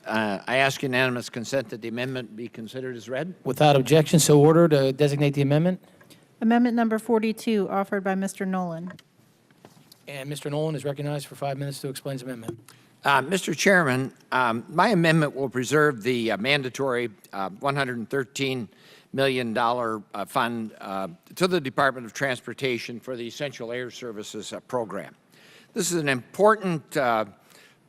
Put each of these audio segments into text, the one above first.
I ask unanimous consent that the amendment be considered as read. Without objection, so ordered. Designate the amendment. Amendment number 42, offered by Mr. Nolan. And Mr. Nolan is recognized for 5 minutes to explain his amendment. Mr. Chairman, my amendment will preserve the mandatory $113 million fund to the Department of Transportation for the Essential Air Services program. This is an important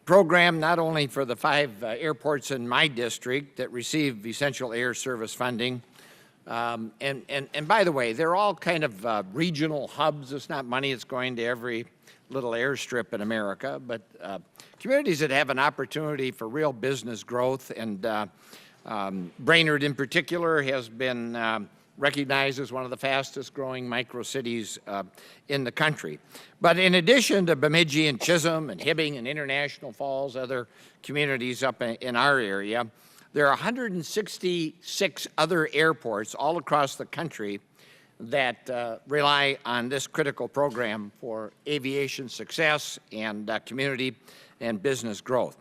program not only for the 5 airports in my district that receive essential air service funding, and by the way, they're all kind of regional hubs. It's not money that's going to every little airstrip in America, but communities that have an opportunity for real business growth, and Brainerd in particular has been recognized as one of the fastest growing micro-cities in the country. But in addition to Bemidji and Chisholm and Hibbing and International Falls, other communities up in our area, there are 166 other airports all across the country that rely on this critical program for aviation success and community and business growth.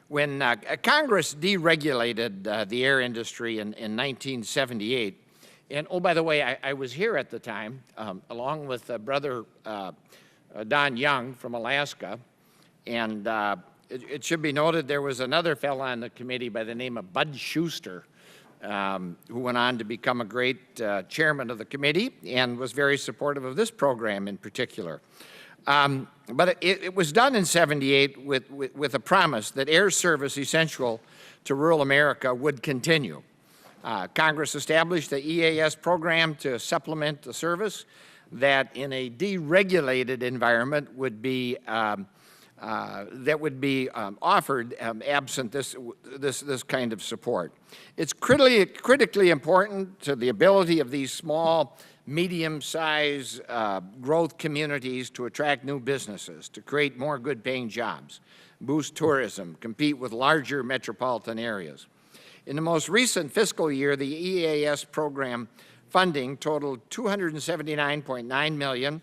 When Congress deregulated the air industry in 1978, and oh, by the way, I was here at the time, along with Brother Don Young from Alaska, and it should be noted there was another fellow on the committee by the name of Bud Schuster, who went on to become a great chairman of the committee and was very supportive of this program in particular. But it was done in '78 with a promise that air service essential to rural America would continue. Congress established the EAS program to supplement the service that in a deregulated environment would be offered absent this kind of support. It's critically important to the ability of these small, medium-sized growth communities to attract new businesses, to create more good-paying jobs, boost tourism, compete with larger metropolitan areas. In the most recent fiscal year, the EAS program funding totaled $279.9 million,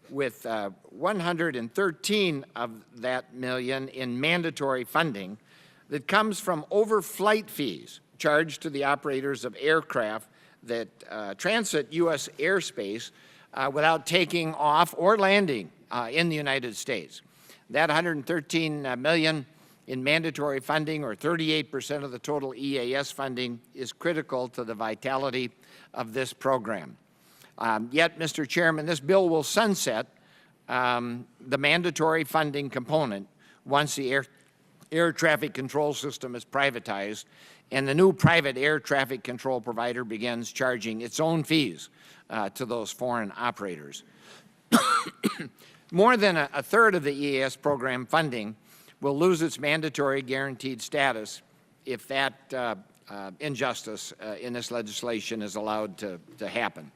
with 113 of that million in mandatory funding that comes from overflight fees charged to the operators of aircraft that transit U.S. airspace without taking off or landing in the United States. That $113 million in mandatory funding, or 38% of the total EAS funding, is critical to the vitality of this program. Yet, Mr. Chairman, this bill will sunset the mandatory funding component once the air traffic control system is privatized and the new private air traffic control provider begins charging its own fees to those foreign operators. More than a third of the EAS program funding will lose its mandatory guaranteed status if that injustice in this legislation is allowed to happen.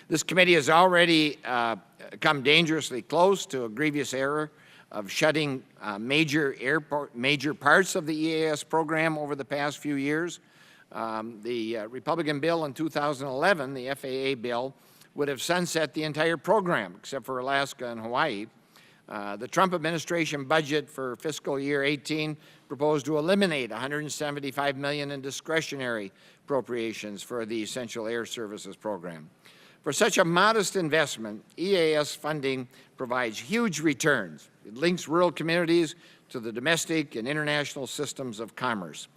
This committee has already come dangerously close to a grievous error of shutting major parts of the EAS program over the past few years. The Republican bill in 2011, the FAA bill, would have sunset the entire program except for Alaska and Hawaii. The Trump administration budget for fiscal year 18 proposed to eliminate $175 million in discretionary appropriations for the Essential Air Services program. For such a modest investment, EAS funding provides huge returns. It links rural communities to the domestic and international systems of commerce.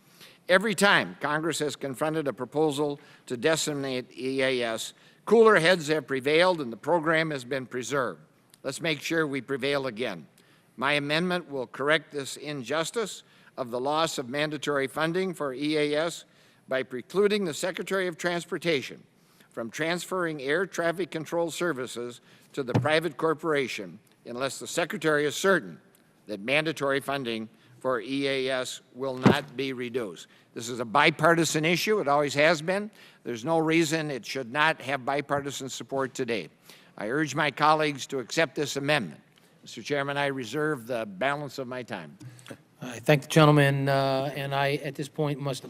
Every time Congress has confronted a proposal to decimate EAS, cooler heads have prevailed and the program has been preserved. Let's make sure we prevail again. My amendment will correct this injustice of the loss of mandatory funding for EAS by precluding the Secretary of Transportation from transferring air traffic control services to the private corporation unless the Secretary is certain that mandatory funding for EAS will not be reduced. This is a bipartisan issue. It always has been. There's no reason it should not have bipartisan support today. I urge my colleagues to accept this amendment. Mr. Chairman, I reserve the balance of my time. I thank the gentleman, and I, at this point, must